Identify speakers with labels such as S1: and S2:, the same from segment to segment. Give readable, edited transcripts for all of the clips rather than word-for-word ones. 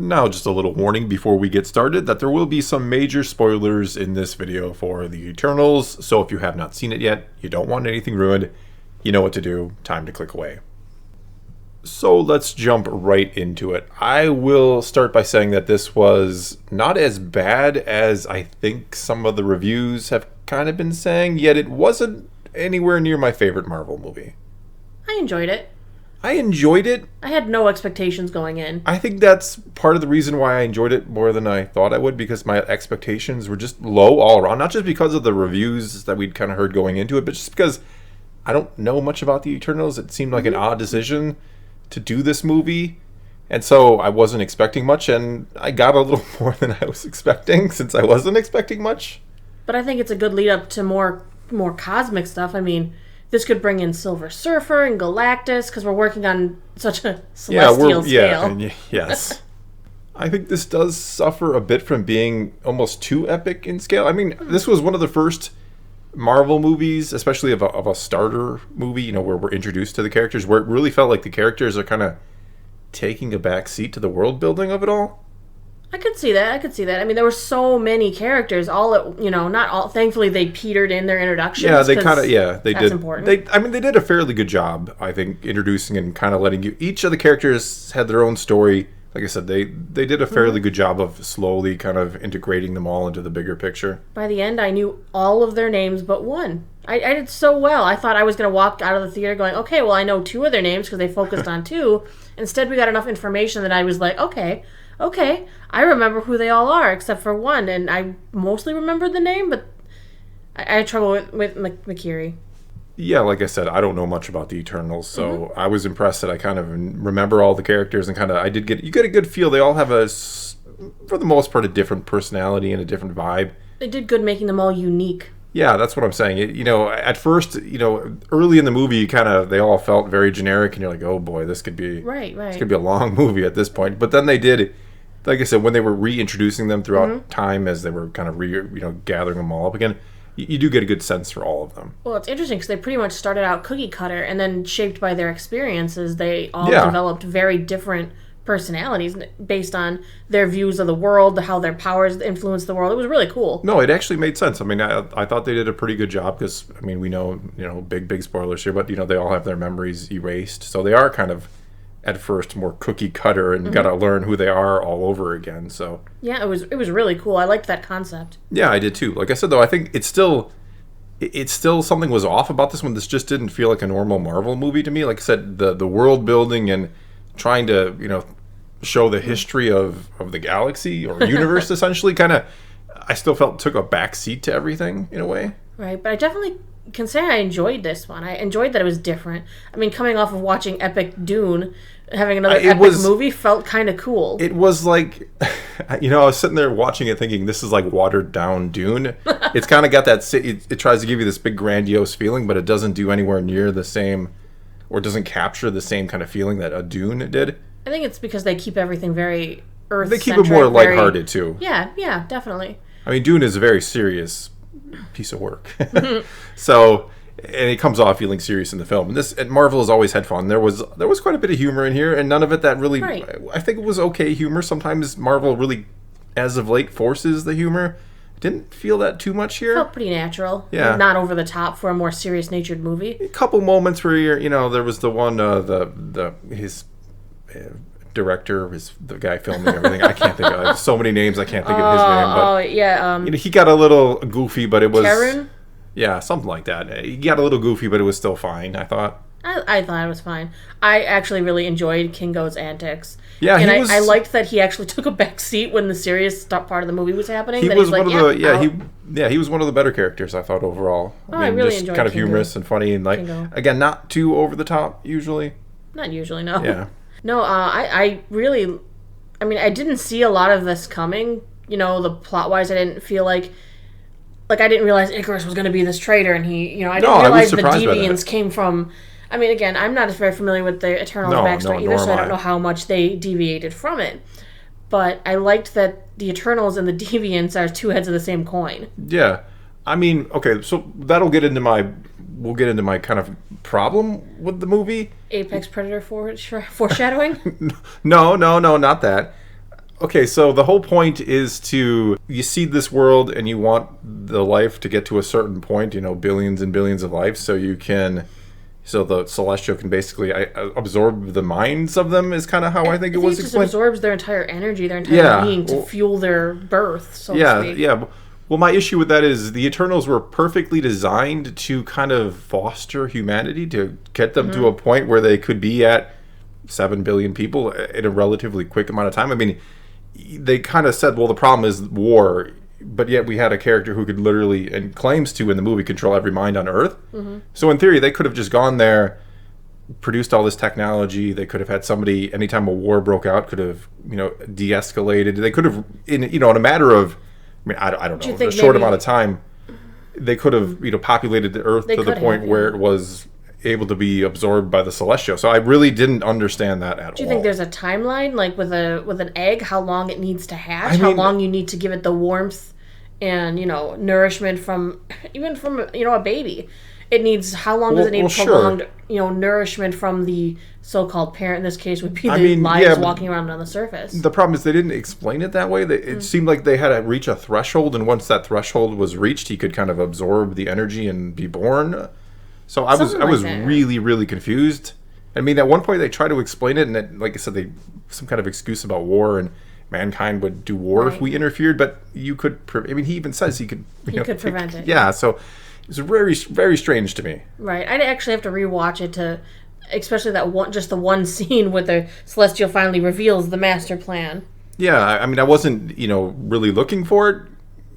S1: Now, just a little warning before we get started that there will be some major spoilers in this video for the Eternals, so if you have not seen it yet, you don't want anything ruined, you know what to do, time to click away. So let's jump right into it. I will start by saying that this was not as bad as I think some of the reviews have kind of been saying, yet it wasn't anywhere near my favorite Marvel movie.
S2: I enjoyed it.
S1: I enjoyed it.
S2: I had no expectations going in.
S1: I think that's part of the reason why I enjoyed it more than I thought I would, because my expectations were just low all around. Not just because of the reviews that we'd kind of heard going into it, but just because I don't know much about the Eternals. It seemed like an odd decision to do this movie. And so I wasn't expecting much, and I got a little more than I was expecting, since I wasn't expecting much.
S2: But I think it's a good lead up to more cosmic stuff. I mean, this could bring in Silver Surfer and Galactus, because we're working on such a celestial scale.
S1: Yes. I think this does suffer a bit from being almost too epic in scale. I mean, this was one of the first Marvel movies, especially of a starter movie, where we're introduced to the characters, where it really felt like the characters are kind of taking a back seat to the world building of it all.
S2: I could see that. I mean, there were so many characters, not all. Thankfully, they petered in their introductions.
S1: Yeah, they kind of, they
S2: that's
S1: did.
S2: Important.
S1: They did a fairly good job, I think, introducing and kind of letting you. Each of the characters had their own story. Like I said, they did a fairly good job of slowly kind of integrating them all into the bigger picture.
S2: By the end, I knew all of their names but one. I did so well. I thought I was going to walk out of the theater going, okay, well, I know two of their names because they focused on two. Instead, we got enough information that I was like, okay, I remember who they all are except for one, and I mostly remembered the name, but I had trouble with McKeary. Yeah,
S1: like I said, I don't know much about the Eternals, so I was impressed that I kind of remember all the characters, and you get a good feel. They all have for the most part, a different personality and a different vibe.
S2: They did good making them all unique.
S1: Yeah, that's what I'm saying. At first, early in the movie, they all felt very generic, and you're like, oh boy, this could be
S2: right.
S1: This could be a long movie at this point. But then they did, like I said, when they were reintroducing them throughout time, as they were kind of gathering them all up again, you do get a good sense for all of them.
S2: Well, it's interesting because they pretty much started out cookie cutter, and then shaped by their experiences, they all developed very different personalities based on their views of the world, how their powers influence the world. It was really cool.
S1: No, it actually made sense. I mean, I thought they did a pretty good job because, we know, big spoilers here, but, they all have their memories erased. So they are kind of, at first, more cookie cutter and got to learn who they are all over again. So
S2: yeah, it was really cool. I liked that concept.
S1: Yeah, I did too. Like I said, though, I think it's still something was off about this one. This just didn't feel like a normal Marvel movie to me. Like I said, the world building and trying to, show the history of the galaxy or universe, essentially, I still felt took a back seat to everything in a way.
S2: Right, but I definitely can say I enjoyed this one. I enjoyed that it was different. I mean, coming off of watching Epic Dune, having another movie felt kind of cool.
S1: It was like, I was sitting there watching it thinking, this is like watered down Dune. It's kind of got that, it tries to give you this big grandiose feeling, but it doesn't do anywhere near the same, or doesn't capture the same kind of feeling that a Dune did.
S2: I think it's because they keep everything very Earth-centric.
S1: They keep it more lighthearted, too.
S2: Yeah, definitely.
S1: I mean, Dune is a very serious piece of work. So, and it comes off feeling serious in the film. And Marvel has always had fun. There was quite a bit of humor in here, and none of it that really... Right. I think it was okay humor. Sometimes Marvel really, as of late, forces the humor. Didn't feel that too much here.
S2: It felt pretty natural.
S1: Yeah.
S2: Not over the top for a more serious-natured movie.
S1: A couple moments where there was the one, his director, the guy filming everything. I can't think of so many names. I can't think of his name. But he got a little goofy, but it was
S2: Karen?
S1: Yeah, something like that. He got a little goofy, but it was still fine, I thought.
S2: I thought it was fine. I actually really enjoyed Kingo's antics.
S1: Yeah,
S2: and I liked that he actually took a back seat when the serious part of the movie was happening.
S1: He was one of he was one of the better characters, I thought, overall.
S2: I really
S1: just
S2: enjoyed
S1: kind of
S2: Kingo.
S1: Humorous and funny, and again, not too over the top usually.
S2: Not usually, no.
S1: Yeah.
S2: No, I didn't see a lot of this coming. The plot-wise, I didn't feel like I didn't realize Icarus was going to be this traitor, and I didn't realize the Deviants came from... I mean, again, I'm not very familiar with the Eternals backstory either, so I don't know how much they deviated from it. But I liked that the Eternals and the Deviants are two heads of the same coin.
S1: Yeah. I mean, okay, so we'll get into my kind of problem with the movie.
S2: Apex Predator foreshadowing?
S1: No, not that. Okay, so the whole point is you see this world and you want the life to get to a certain point, billions and billions of lives, so the Celestial can basically absorb the minds of them is kind of how I think it was explained.
S2: It just absorbs their entire energy, their entire being to fuel their birth, so to speak.
S1: Yeah. Well, my issue with that is the Eternals were perfectly designed to kind of foster humanity, to get them to a point where they could be at 7 billion people in a relatively quick amount of time. I mean, they kind of said, well, the problem is war, but yet we had a character who could literally, and claims to in the movie, control every mind on Earth. So in theory, they could have just gone there, produced all this technology. They could have had somebody, anytime a war broke out, could have, de-escalated. They could have, in a matter of, I don't know, a short amount of time, they could have, populated the Earth to the point where it was able to be absorbed by the Celestial. So I really didn't understand that at all.
S2: Do you think there's a timeline, like with an egg, how long it needs to hatch, how long you need to give it the warmth and nourishment from a baby? It needs, how long does it need prolonged nourishment from the so-called parent? In this case, would be the lives walking around on the surface.
S1: The problem is they didn't explain it that way. It seemed like they had to reach a threshold, and once that threshold was reached, he could kind of absorb the energy and be born. So I was really, really confused. I mean, at one point they tried to explain it, and it, like I said, some kind of excuse about war, and mankind would do war if we interfered. But you could. He even says he could.
S2: You could prevent it.
S1: Yeah. So it was very, very strange to me.
S2: Right. I'd actually have to rewatch it especially the one scene where the Celestial finally reveals the master plan.
S1: Yeah. I mean, I wasn't really looking for it,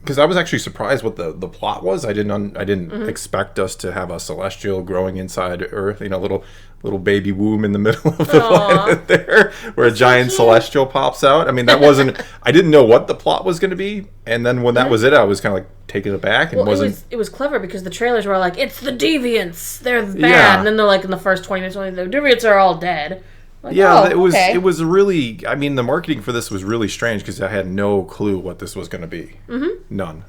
S1: because I was actually surprised what the plot was. I didn't expect us to have a Celestial growing inside Earth, little baby womb in the middle of the planet there, where a giant Celestial pops out. I mean, I didn't know what the plot was going to be, and then when that was it, I was kind of like taken aback. And
S2: it was clever because the trailers were like, it's the Deviants, they're bad, and then they're like, in the first 20 minutes, the Deviants are all dead. Like,
S1: it was really, the marketing for this was really strange because I had no clue what this was going to be. None.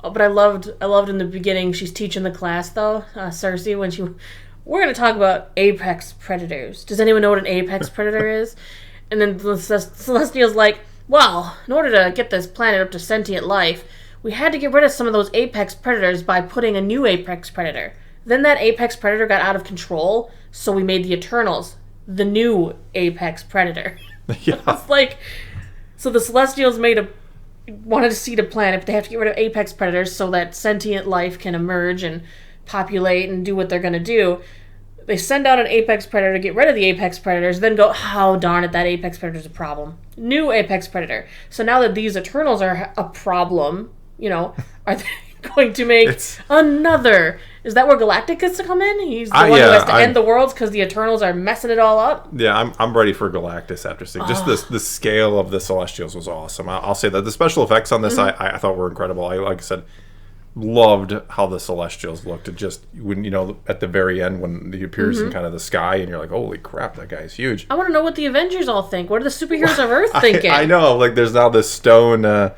S2: Oh, but I loved in the beginning, she's teaching the class though, Cersei, we're going to talk about apex predators. Does anyone know what an apex predator is? And then the Celestial's like, well, in order to get this planet up to sentient life, we had to get rid of some of those apex predators by putting a new apex predator. Then that apex predator got out of control, so we made the Eternals the new apex predator.
S1: Yeah.
S2: It's like, so the Celestials wanted to seed a planet, but they have to get rid of apex predators so that sentient life can emerge and populate and do what they're going to do. They send out an apex predator to get rid of the apex predators, then go, oh, darn it, that apex predator's a problem. New apex predator. So now that these Eternals are a problem, are they going to make another? Is that where Galactus gets to come in? He's the one who has to end the world because the Eternals are messing it all up?
S1: Yeah, I'm ready for Galactus after seeing. Just the scale of the Celestials was awesome. I'll say that. The special effects on this I thought were incredible. Like I said, loved how the Celestials looked. It just, when at the very end when he appears in kind of the sky and you're like, holy crap, that guy's huge.
S2: I want to know what the Avengers all think. What are the superheroes of Earth thinking?
S1: I know, like there's now this stone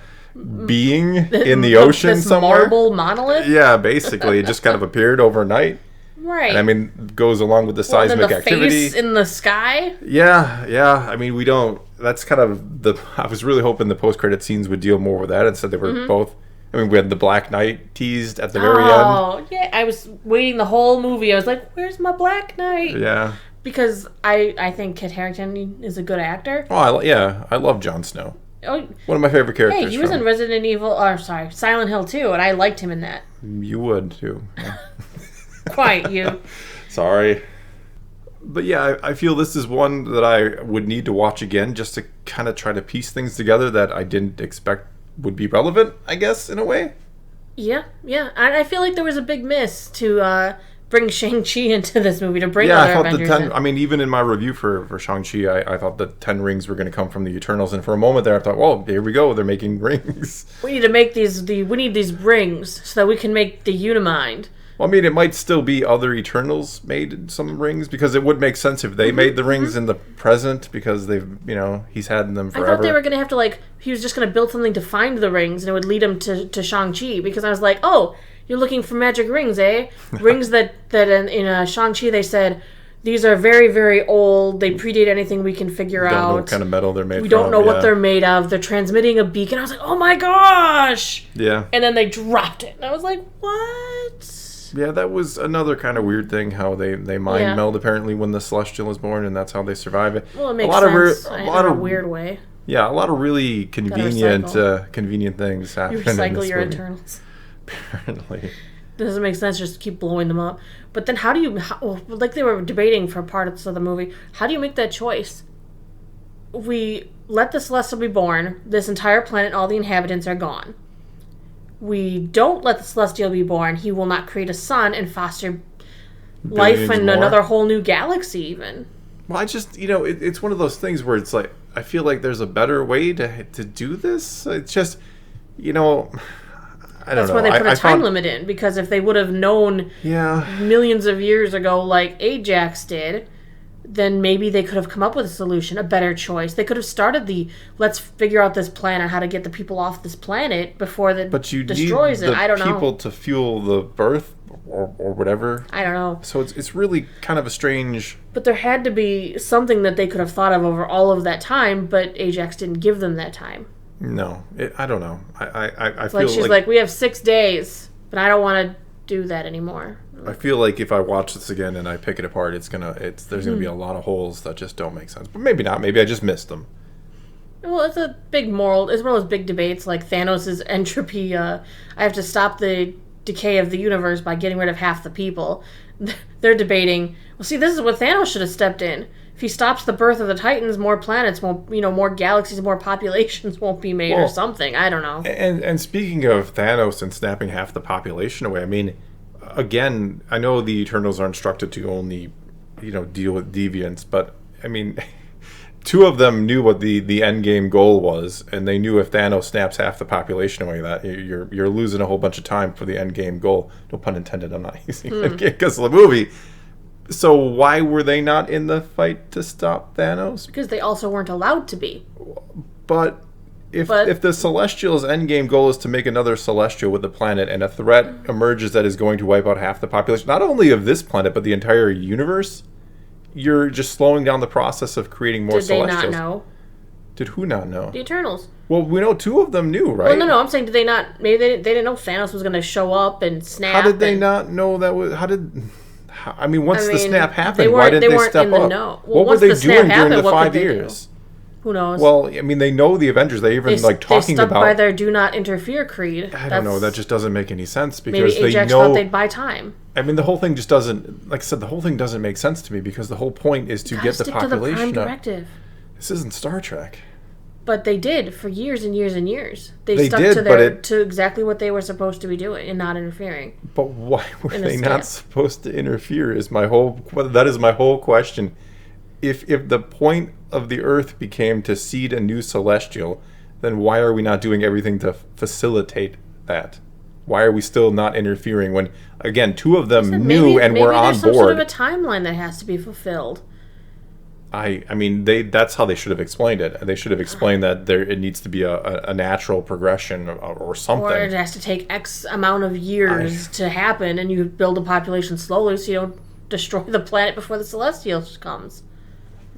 S1: being in the ocean
S2: this
S1: somewhere.
S2: Marble monolith?
S1: Yeah, basically. It just kind of appeared overnight.
S2: Right.
S1: And goes along with the seismic activity.
S2: Face in the sky?
S1: Yeah. I mean, that's kind of I was really hoping the post-credit scenes would deal more with that. Instead, they were both, we had the Black Knight teased at the very end.
S2: Oh, yeah. I was waiting the whole movie. I was like, where's my Black Knight?
S1: Yeah.
S2: Because I think Kit Harington is a good actor.
S1: Oh, I love Jon Snow.
S2: Oh,
S1: one of my favorite characters.
S2: Hey, he was in Resident Evil, Silent Hill 2, and I liked him in that.
S1: You would, too. Yeah.
S2: Quite, you.
S1: Sorry. But yeah, I feel this is one that I would need to watch again just to kind of try to piece things together that I didn't expect would be relevant, I guess, in a way.
S2: Yeah. I feel like there was a big miss to bring Shang-Chi into this movie, to bring other Avengers in.
S1: Even in my review for Shang-Chi, I thought the 10 rings were going to come from the Eternals, and for a moment there I thought, well, here we go, they're making rings.
S2: We need to make we need these rings so that we can make the Unimind.
S1: Well, it might still be other Eternals made some rings, because it would make sense if they made the rings in the present, because they've, he's had them forever.
S2: I thought they were going to have to, he was just going to build something to find the rings, and it would lead him to Shang-Chi, because I was like, oh, you're looking for magic rings, eh? Rings that in Shang-Chi they said, these are very, very old. They predate anything we can figure out.
S1: Don't know what kind of metal they're made from.
S2: We don't know what they're made of. They're transmitting a beacon. I was like, oh my gosh!
S1: Yeah.
S2: And then they dropped it. And I was like, what?
S1: Yeah, that was another kind of weird thing, how they mind meld apparently when the Celestial is born, and that's how they survive it.
S2: Well, it makes sense in a weird way.
S1: Yeah, a lot of really convenient things happen.
S2: You recycle your Eternals.
S1: Apparently.
S2: Doesn't make sense just to keep blowing them up. But then how do you, like they were debating for parts of the movie, how do you make that choice? We let the Celestial be born, this entire planet, all the inhabitants are gone. We don't let the Celestial be born, he will not create a sun and foster life in another whole new galaxy even.
S1: Well, I just, it's one of those things where it's like, I feel like there's a better way to do this. It's just, I don't know.
S2: That's why they put a time limit in, because if they would have known millions of years ago like Ajax did, then maybe they could have come up with a solution, a better choice. They could have started let's figure out this plan on how to get the people off this planet before it destroys it. I don't know. But you need the people
S1: to fuel the birth or whatever.
S2: I don't know.
S1: So it's really kind of a strange...
S2: But there had to be something that they could have thought of over all of that time, but Ajax didn't give them that time.
S1: No, I don't know. I feel
S2: like she's like, we have 6 days, but I don't want to do that anymore.
S1: I feel like if I watch this again and I pick it apart, there's gonna be a lot of holes that just don't make sense. But maybe not. Maybe I just missed them.
S2: Well, it's a big moral. It's one of those big debates, like Thanos' entropy. I have to stop the decay of the universe by getting rid of half the people. They're debating. Well, see, this is what Thanos should have stepped in. If he stops the birth of the Titans, more planets won't, more galaxies, more populations won't be made or something. I don't know.
S1: And speaking of Thanos and snapping half the population away, I mean, again, I know the Eternals are instructed to only, deal with deviants, but I mean, 2 of them knew what the end game goal was, and they knew if Thanos snaps half the population away, that you're losing a whole bunch of time for the end game goal. No pun intended. I'm not using it because of the movie. So why were they not in the fight to stop Thanos?
S2: Because they also weren't allowed to be.
S1: But if the Celestial's endgame goal is to make another Celestial with the planet, and a threat emerges that is going to wipe out half the population, not only of this planet, but the entire universe, you're just slowing down the process of creating more Celestials.
S2: Did they not know?
S1: Did who not know?
S2: The Eternals.
S1: Well, we know 2 of them knew, right?
S2: Well, no, I'm saying did they not... Maybe they didn't know Thanos was going to show up and snap.
S1: How did they not know that was... once the snap happened, why didn't they step up?
S2: Well,
S1: what were they doing during the 5 years?
S2: Who knows?
S1: Well, I mean, they know the Avengers. They even talking about. They stuck
S2: by their "Do not interfere" creed.
S1: I don't know. That just doesn't make any sense because
S2: maybe Ajax thought they'd buy time.
S1: I mean, the whole thing just doesn't. Like I said, the whole thing doesn't make sense to me because the whole point is to get the population
S2: to the Prime Directive.
S1: This isn't Star Trek.
S2: But they did for years and years and years. They stuck to exactly what they were supposed to be doing and not interfering.
S1: But why were they not supposed to interfere? That is my whole question. If the point of the Earth became to seed a new Celestial, then why are we not doing everything to facilitate that? Why are we still not interfering when, again, 2 of them knew and were on board? Maybe there's some sort of
S2: a timeline that has to be fulfilled.
S1: I mean, that's how they should have explained it. They should have explained that it needs to be a natural progression or something. Or
S2: it has to take X amount of years to happen, and you build a population slowly so you don't destroy the planet before the Celestial comes.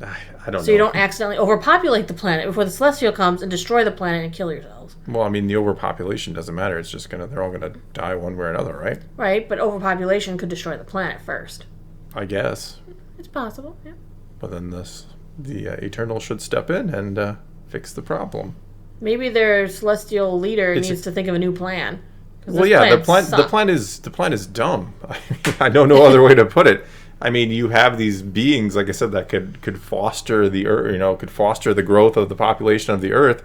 S1: I don't know.
S2: So you don't accidentally overpopulate the planet before the Celestial comes and destroy the planet and kill yourselves.
S1: Well, I mean, the overpopulation doesn't matter. It's just they're all gonna die one way or another, right?
S2: Right, but overpopulation could destroy the planet first.
S1: I guess.
S2: It's possible, yeah.
S1: But then the Eternal should step in and fix the problem.
S2: Maybe their Celestial leader needs to think of a new plan.
S1: Well, yeah, the plan is dumb. I don't know other way to put it. I mean, you have these beings, like I said, that could foster the Earth, could foster the growth of the population of the Earth,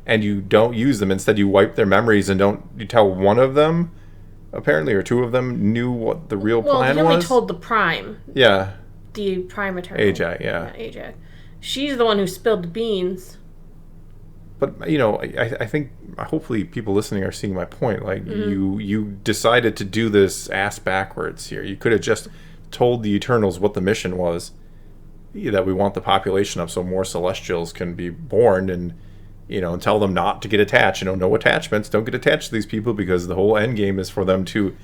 S1: and you don't use them. Instead, you wipe their memories and you tell one of them, apparently, or 2 of them knew what the real plan was.
S2: Well, he only told the Prime.
S1: Yeah.
S2: The Prime Eternal.
S1: Ajax, yeah.
S2: Ajax. She's the one who spilled the beans.
S1: But, I think hopefully people listening are seeing my point. Like, you decided to do this ass backwards here. You could have just told the Eternals what the mission was, that we want the population up so more Celestials can be born, and tell them not to get attached. No attachments. Don't get attached to these people because the whole end game is for them to,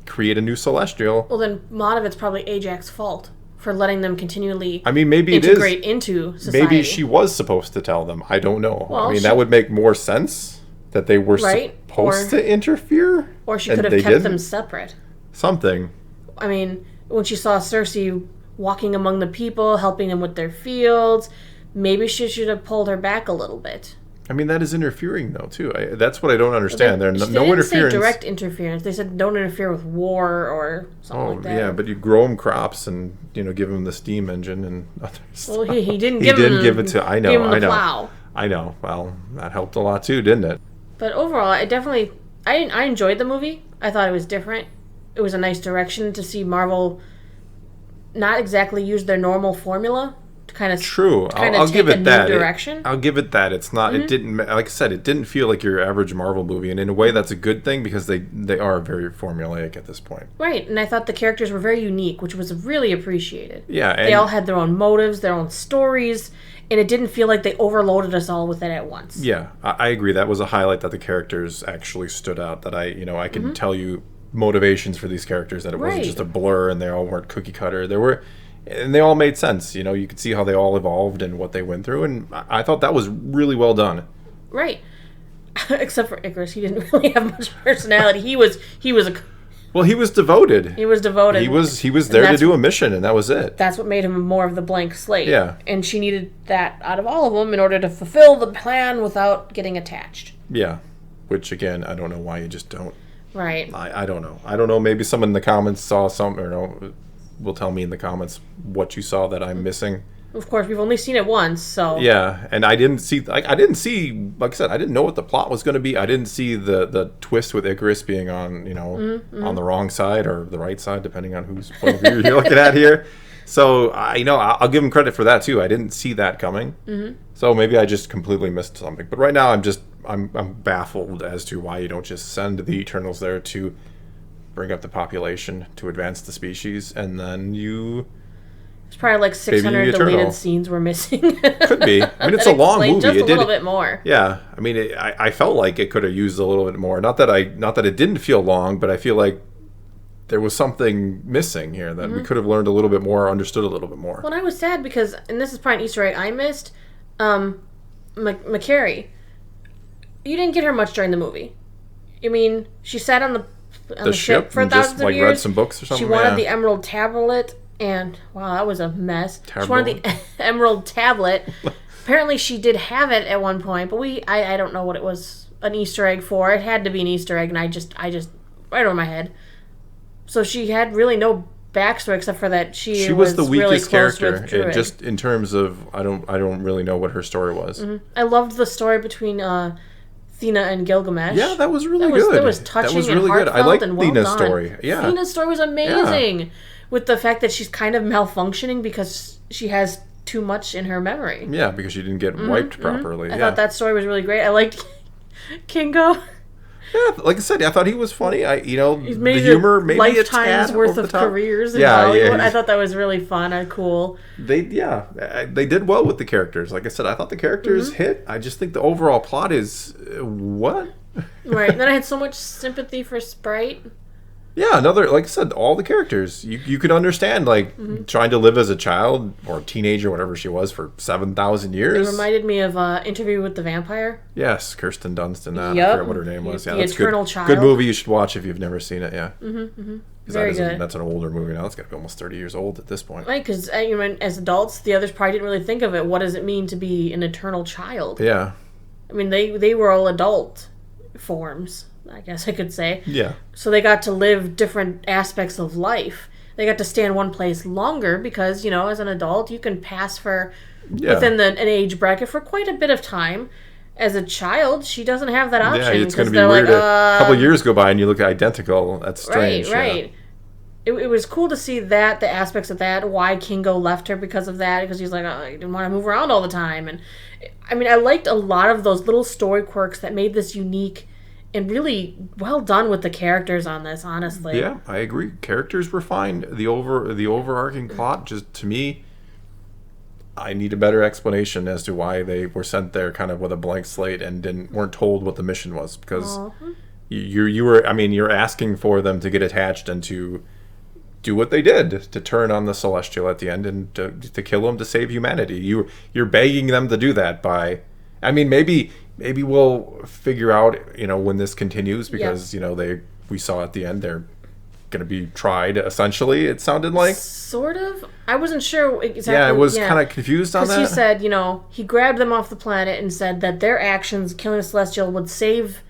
S1: create a new Celestial.
S2: Well, then a lot of it's probably Ajax's fault for letting them continually
S1: maybe
S2: integrate into society.
S1: Maybe she was supposed to tell them. I don't know.
S2: Well,
S1: that would make more sense that they were supposed to interfere.
S2: Or she could have kept them separate.
S1: Something.
S2: When she saw Cersei walking among the people, helping them with their fields, maybe she should have pulled her back a little bit.
S1: That is interfering, though, too. That's what I don't understand.
S2: They
S1: no
S2: didn't
S1: interference.
S2: say direct interference. They said don't interfere with war or something like that.
S1: Yeah, but you grow them crops and give them the steam engine and other stuff.
S2: Well, he didn't give them.
S1: Give it to. I know.
S2: Give him the plow.
S1: I know. Well, that helped a lot too, didn't it?
S2: But overall, I enjoyed the movie. I thought it was different. It was a nice direction to see Marvel not exactly use their normal formula.
S1: True. I'll give it that.
S2: Direction.
S1: I'll give it that. It's not. It didn't. Like I said, it didn't feel like your average Marvel movie, and in a way, that's a good thing because they are very formulaic at this point.
S2: Right, and I thought the characters were very unique, which was really appreciated.
S1: Yeah,
S2: they all had their own motives, their own stories, and it didn't feel like they overloaded us all with it at once.
S1: Yeah, I agree. That was a highlight that the characters actually stood out. That I can tell you motivations for these characters. That it wasn't just a blur, and they all weren't cookie cutter. And they all made sense. You could see how they all evolved and what they went through. And I thought that was really well done.
S2: Right. Except for Icarus. He didn't really have much personality. He was
S1: Well, he was devoted.
S2: He was devoted.
S1: He was there to do a mission, and that was it.
S2: That's what made him more of the blank slate.
S1: Yeah.
S2: And she needed that out of all of them in order to fulfill the plan without getting attached.
S1: Yeah. Which, again, I don't know why you just don't.
S2: Right.
S1: I don't know. I don't know. Maybe someone in the comments saw something, or will tell me in the comments what you saw that I'm missing.
S2: Of course, we've only seen it once, so...
S1: Yeah, and I didn't see, like I said, I didn't know what the plot was going to be. I didn't see the twist with Icarus being on, on the wrong side or the right side, depending on whose point of view you're looking at here. So, I'll give him credit for that, too. I didn't see that coming. Mm-hmm. So maybe I just completely missed something. But right now, I'm baffled as to why you don't just send the Eternals there to bring up the population, to advance the species, and then you...
S2: It's probably like 600 deleted scenes we're missing.
S1: Could be. It's a long movie.
S2: Just a little bit more.
S1: Yeah. I felt like it could have used a little bit more. Not that it didn't feel long, but I feel like there was something missing here that we could have learned a little bit more, understood a little bit more.
S2: Well, I was sad because, and this is probably an Easter egg I missed, McCary. You didn't get her much during the movie. She sat on the ship for thousands of years.
S1: Read some books or something.
S2: She wanted the Emerald Tablet, and wow, that was a mess. She wanted the Emerald Tablet. Apparently, she did have it at one point, but I don't know what it was an Easter egg for. It had to be an Easter egg, and I just right over my head. So she had really no backstory except for that she was the weakest really character.
S1: Just in terms of I don't really know what her story was.
S2: Mm-hmm. I loved the story between Thena and Gilgamesh.
S1: Yeah, that was really good.
S2: That was touching. That was really
S1: good. I like
S2: Thena's
S1: story. Yeah,
S2: Thena's story was amazing. Yeah. With the fact that she's kind of malfunctioning because she has too much in her memory.
S1: Yeah, because she didn't get wiped properly.
S2: I thought that story was really great. I liked Kingo.
S1: Yeah, like I said, I thought he was funny. The humor, maybe
S2: lifetimes worth of careers in Hollywood. I thought that was really fun and cool.
S1: They did well with the characters. Like I said, I thought the characters hit. I just think the overall plot is what?
S2: Right. And then I had so much sympathy for Sprite.
S1: Yeah, like I said, all the characters. You could understand, trying to live as a child or a teenager, whatever she was, for 7,000 years.
S2: It reminded me of Interview with the Vampire.
S1: Yes, Kirsten Dunst in that.
S2: Yep.
S1: I forget what her name was.
S2: Yeah, that's
S1: Eternal
S2: Child.
S1: Good movie you should watch if you've never seen it, yeah.
S2: Very good.
S1: That's an older movie now. It's got to be almost 30 years old at this point.
S2: Right, because as adults, the others probably didn't really think of it. What does it mean to be an eternal child?
S1: Yeah.
S2: They were all adult forms, I guess I could say.
S1: Yeah.
S2: So they got to live different aspects of life. They got to stay in one place longer because, as an adult, you can pass for within an age bracket for quite a bit of time. As a child, she doesn't have that option.
S1: Yeah, it's going to be weird. A couple of years go by and you look identical. That's strange.
S2: Right. Yeah. It was cool to see that, the aspects of that, why Kingo left her because of that, because he's like, I didn't want to move around all the time. And I liked a lot of those little story quirks that made this unique and really well done with the characters on this, honestly.
S1: Yeah, I agree. Characters were fine. The overarching plot, just to me, I need a better explanation as to why they were sent there kind of with a blank slate and weren't told what the mission was. Because You were, I mean, you're asking for them to get attached and to do what they did, to turn on the Celestial at the end and to kill him to save humanity. You're begging them to do that by, I mean, maybe we'll figure out, when this continues, because we saw at the end they're going to be tried, essentially, it sounded like.
S2: Sort of. I wasn't sure exactly.
S1: Yeah, I was kind of confused on that.
S2: Because he said, he grabbed them off the planet and said that their actions, killing the Celestial, would save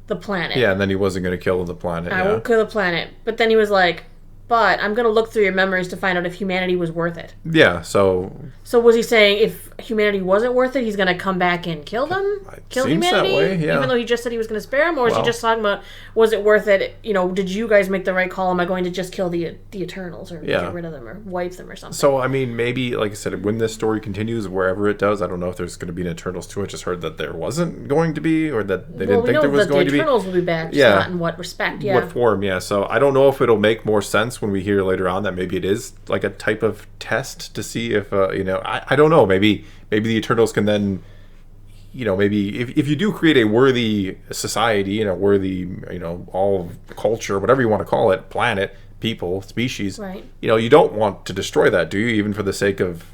S2: the planet.
S1: Yeah, and then he wasn't going to kill the planet.
S2: I won't kill the planet. But then he was like, but I'm going to look through your memories to find out if humanity was worth it.
S1: Yeah, so...
S2: So was he saying if humanity wasn't worth it, he's going to come back and kill them? Kill humanity?
S1: That way, yeah.
S2: Even though he just said he was going to spare them? Or is he just talking about, was it worth it? Did you guys make the right call? Am I going to just kill the Eternals or get rid of them or wipe them or something?
S1: So, I mean, maybe, like I said, when this story continues, wherever it does, I don't know if there's going to be an Eternals 2. I just heard that there wasn't going to be, or that they didn't think there was going to be.
S2: The Eternals will be back, just not in what respect,
S1: What form, yeah. So I don't know if it'll make more sense when we hear later on that maybe it is like a type of test to see if, I don't know, maybe the Eternals can then, maybe if you do create a worthy society and a worthy, all culture, whatever you want to call it, planet, people, species,
S2: right.
S1: You don't want to destroy that, do you? Even for the sake of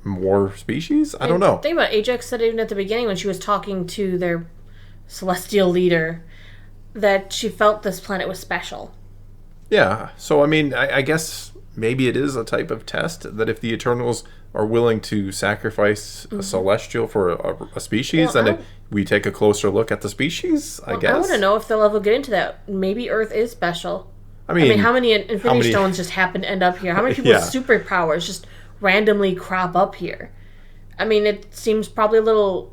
S1: more species? I don't know.
S2: Think about it. Ajax said even at the beginning when she was talking to their celestial leader that she felt this planet was special.
S1: Yeah. So, I mean, I guess maybe it is a type of test that if the Eternals are willing to sacrifice a Celestial for a species, then we take a closer look at the species, I guess.
S2: I want to know if they'll ever get into that. Maybe Earth is special. I mean how many Infinity Stones just happen to end up here? How many people's superpowers just randomly crop up here? I mean, it seems probably a little,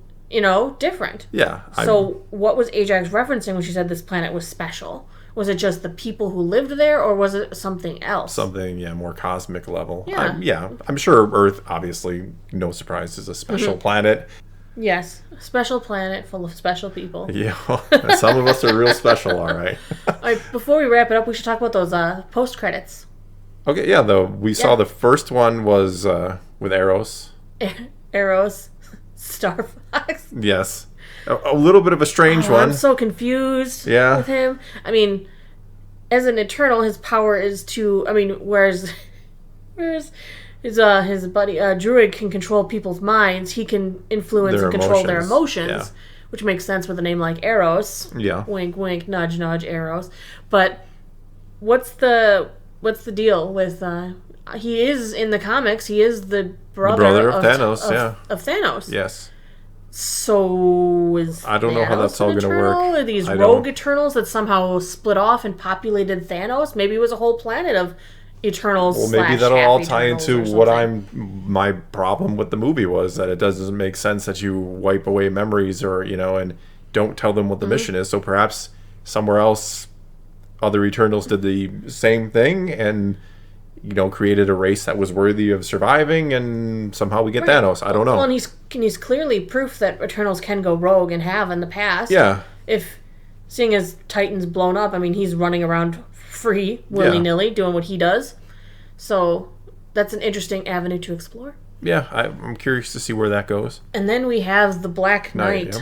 S2: different.
S1: Yeah.
S2: So what was Ajax referencing when she said this planet was special? Was it just the people who lived there, or was it something else?
S1: Something, more cosmic level.
S2: Yeah.
S1: I'm sure Earth, obviously, no surprise, is a special planet.
S2: Yes, a special planet full of special people.
S1: Yeah, some of us are real special, all right.
S2: All right, before we wrap it up, we should talk about those post-credits.
S1: Okay, yeah, we saw the first one was with Eros.
S2: Eros, Star Fox.
S1: Yes. A little bit of a strange one.
S2: I'm so confused with him. I mean, as an Eternal, his power is to... I mean, whereas his buddy Druid can control people's minds, he can influence and control their emotions, which makes sense with a name like Eros.
S1: Yeah.
S2: Wink, wink, nudge, nudge, Eros. But what's the deal with... he is, in the comics, he is the brother of Thanos, of Thanos.
S1: Yes.
S2: So is
S1: I don't know how that's all going to work.
S2: Are these rogue Eternals that somehow split off and populated Thanos? Maybe it was a whole planet of Eternals.
S1: Well, maybe that'll all tie into what my problem with the movie was, that it doesn't make sense that you wipe away memories or and don't tell them what the mission is. So perhaps somewhere else, other Eternals did the same thing and created a race that was worthy of surviving, and somehow we get Thanos. I don't know.
S2: Well, and he's clearly proof that Eternals can go rogue and have in the past.
S1: Yeah.
S2: If, seeing as Titan's blown up, I mean, he's running around free, willy-nilly, doing what he does. So that's an interesting avenue to explore.
S1: Yeah, I'm curious to see where that goes.
S2: And then we have the Black Knight.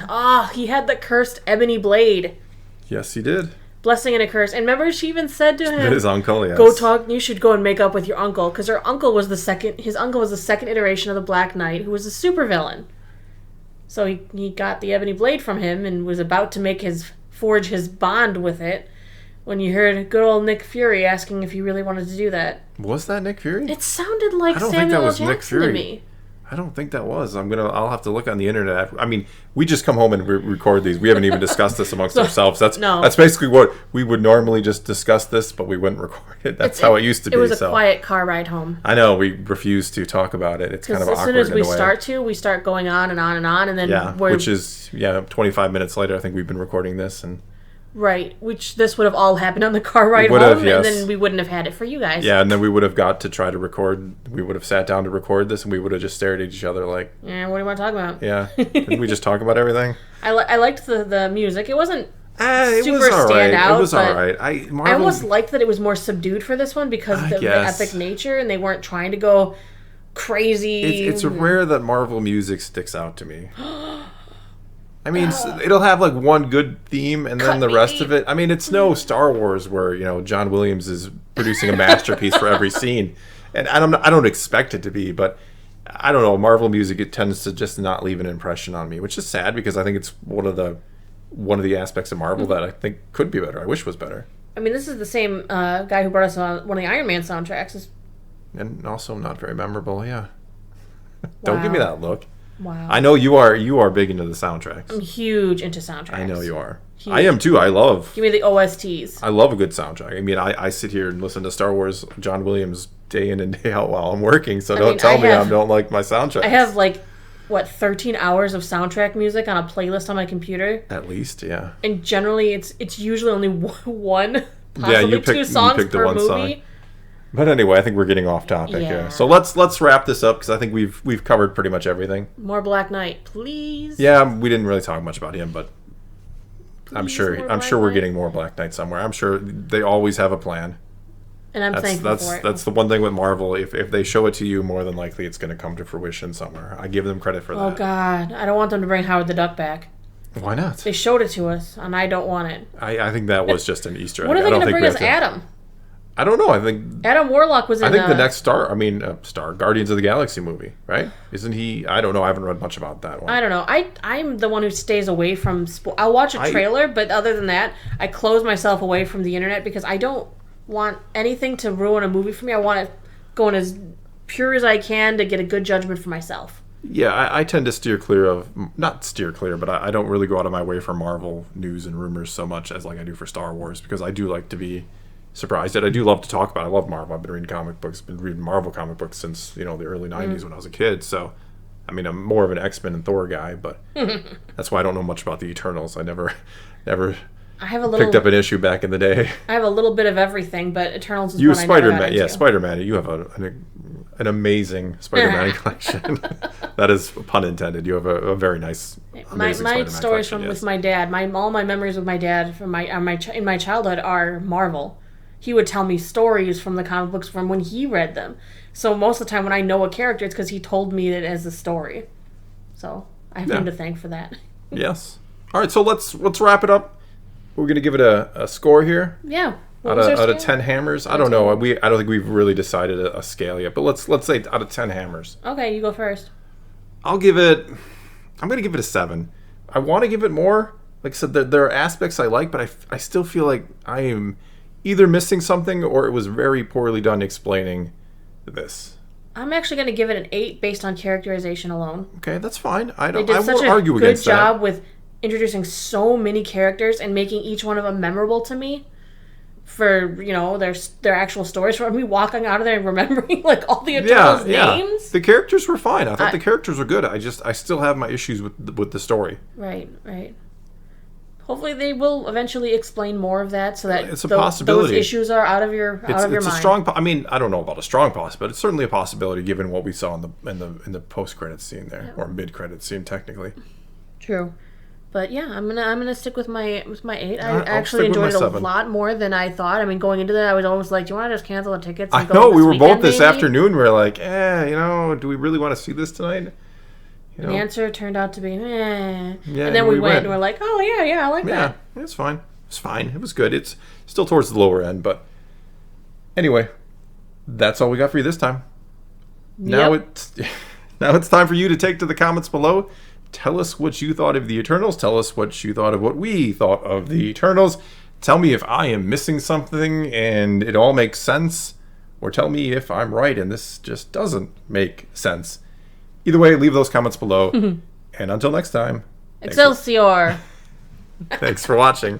S2: He had the cursed ebony blade.
S1: Yes, he did.
S2: Blessing and a curse. And remember, she even said to him,
S1: his uncle, yes.
S2: You should go and make up with your uncle. Because his uncle was the second iteration of the Black Knight, who was a supervillain. So he got the ebony blade from him and was about to forge his bond with it when you heard good old Nick Fury asking if he really wanted to do that.
S1: Was that Nick Fury?
S2: It sounded like Samuel L. Jackson to me.
S1: I don't think that was. I'll have to look on the internet. I mean, we just come home and record these. We haven't even discussed this amongst ourselves. That's basically what we would normally just discuss this, but we wouldn't record it. That's how it used to be.
S2: It was a quiet car ride home.
S1: I know, we refuse to talk about it. It's kind of awkward in a way.
S2: As soon as we start going on and on and on, and then
S1: which is 25 minutes later. I think we've been recording this and.
S2: Right, which this would have all happened on the car ride home, and then we wouldn't have had it for you guys.
S1: Yeah, and then we would have got to try to record. We would have sat down to record this, and we would have just stared at each other like...
S2: Yeah, what do you want to talk about?
S1: Yeah, didn't we just talk about everything?
S2: I liked the music. It wasn't
S1: it
S2: super
S1: was all right.
S2: standout.
S1: It was all right. I
S2: almost liked that it was more subdued for this one because of the epic nature, and they weren't trying to go crazy.
S1: It's rare that Marvel music sticks out to me. I mean, it'll have like one good theme, and then the rest of it. I mean, it's no Star Wars where John Williams is producing a masterpiece for every scene, and I don't expect it to be, but I don't know. Marvel music, it tends to just not leave an impression on me, which is sad because I think it's one of the aspects of Marvel that I think could be better. I wish was better.
S2: I mean, this is the same guy who brought us on one of the Iron Man soundtracks.
S1: And also not very memorable. Yeah. Don't give me that look.
S2: Wow.
S1: I know you are big into the soundtracks.
S2: I'm huge into soundtracks.
S1: I know you are.
S2: Huge.
S1: I am too.
S2: Give me the OSTs.
S1: I love a good soundtrack. I mean, I sit here and listen to Star Wars, John Williams, day in and day out while I'm working, so don't tell me I don't like my soundtrack.
S2: I have 13 hours of soundtrack music on a playlist on my computer.
S1: At least, yeah.
S2: And generally it's usually only one, possibly two songs per movie. Song.
S1: But anyway, I think we're getting off topic here. So let's wrap this up because I think we've covered pretty much everything.
S2: More Black Knight, please.
S1: Yeah, we didn't really talk much about him, but I'm sure we're getting more Black Knight somewhere. I'm sure they always have a plan.
S2: And I'm thankful for it.
S1: That's the one thing with Marvel. If they show it to you, more than likely it's going to come to fruition somewhere. I give them credit for that.
S2: Oh God, I don't want them to bring Howard the Duck back.
S1: Why not?
S2: They showed it to us, and I don't want it.
S1: I think that was just an Easter egg.
S2: What are they going to bring us, Adam?
S1: I don't know. I think
S2: Adam Warlock was in.
S1: I think the next Guardians of the Galaxy movie, right? Isn't he? I don't know. I haven't read much about that one.
S2: I don't know. I'm the one who stays away from. I'll watch a trailer, but other than that, I close myself away from the internet because I don't want anything to ruin a movie for me. I want it going as pure as I can to get a good judgment for myself.
S1: Yeah, I tend to but I don't really go out of my way for Marvel news and rumors so much as like I do for Star Wars because I do like to be surprised. I do love to talk about it. I love Marvel. I've been reading comic books, been reading Marvel comic books since the early 90s when I was a kid. So, I mean, I'm more of an X-Men and Thor guy, but that's why I don't know much about the Eternals. I never picked up an issue back in the day.
S2: I have a little bit of everything, but Eternals is
S1: you Spider-Man. Yeah, Spider-Man. You have an amazing Spider-Man collection. That is pun intended. You have a very nice, amazing
S2: my stories from with my dad. All my memories with my dad from in my childhood are Marvel. He would tell me stories from the comic books from when he read them. So most of the time when I know a character, it's because he told me it as a story. So I have him to thank for that.
S1: Yes. All right, so let's wrap it up. We're going to give it a score here.
S2: Yeah.
S1: Out of 10 hammers. I don't know. I don't think we've really decided a scale yet, but let's say out of 10 hammers.
S2: Okay, you go first.
S1: I'm going to give it a 7. I want to give it more. Like I said, there are aspects I like, but I still feel like I am either missing something or it was very poorly done explaining this.
S2: I'm actually going to give it an 8 based on characterization alone.
S1: Okay, that's fine. I won't
S2: They
S1: argue against that.
S2: did such a good job with introducing so many characters and making each one of them memorable to me for, their actual stories. For me walking out of there and remembering all the Eternals' names.
S1: The characters were fine. I thought the characters were good. I still have my issues with the story.
S2: Right. Hopefully they will eventually explain more of that so that
S1: it's a possibility.
S2: Those issues are out of your mind.
S1: It's a strong. I mean, I don't know about a strong possibility, but it's certainly a possibility given what we saw in the post credits scene there, or mid credits scene technically.
S2: True, but yeah, I'm gonna stick with my 8. I actually enjoyed it a lot more than I thought. I mean, going into that, I was almost like, "Do you want to just cancel the tickets?" And
S1: I know we were both this afternoon. We were like, do we really want to see this tonight?
S2: The answer turned out to be, Yeah, and then we went and we're like, oh, yeah, I like that.
S1: Yeah, it's fine. It's fine. It was good. It's still towards the lower end, but anyway, that's all we got for you this time. Yep. Now it's time for you to take to the comments below. Tell us what you thought of the Eternals. Tell us what you thought of what we thought of the Eternals. Tell me if I am missing something and it all makes sense, or tell me if I'm right and this just doesn't make sense. Either way, leave those comments below. And until next time.
S2: Excelsior!
S1: Thanks for watching.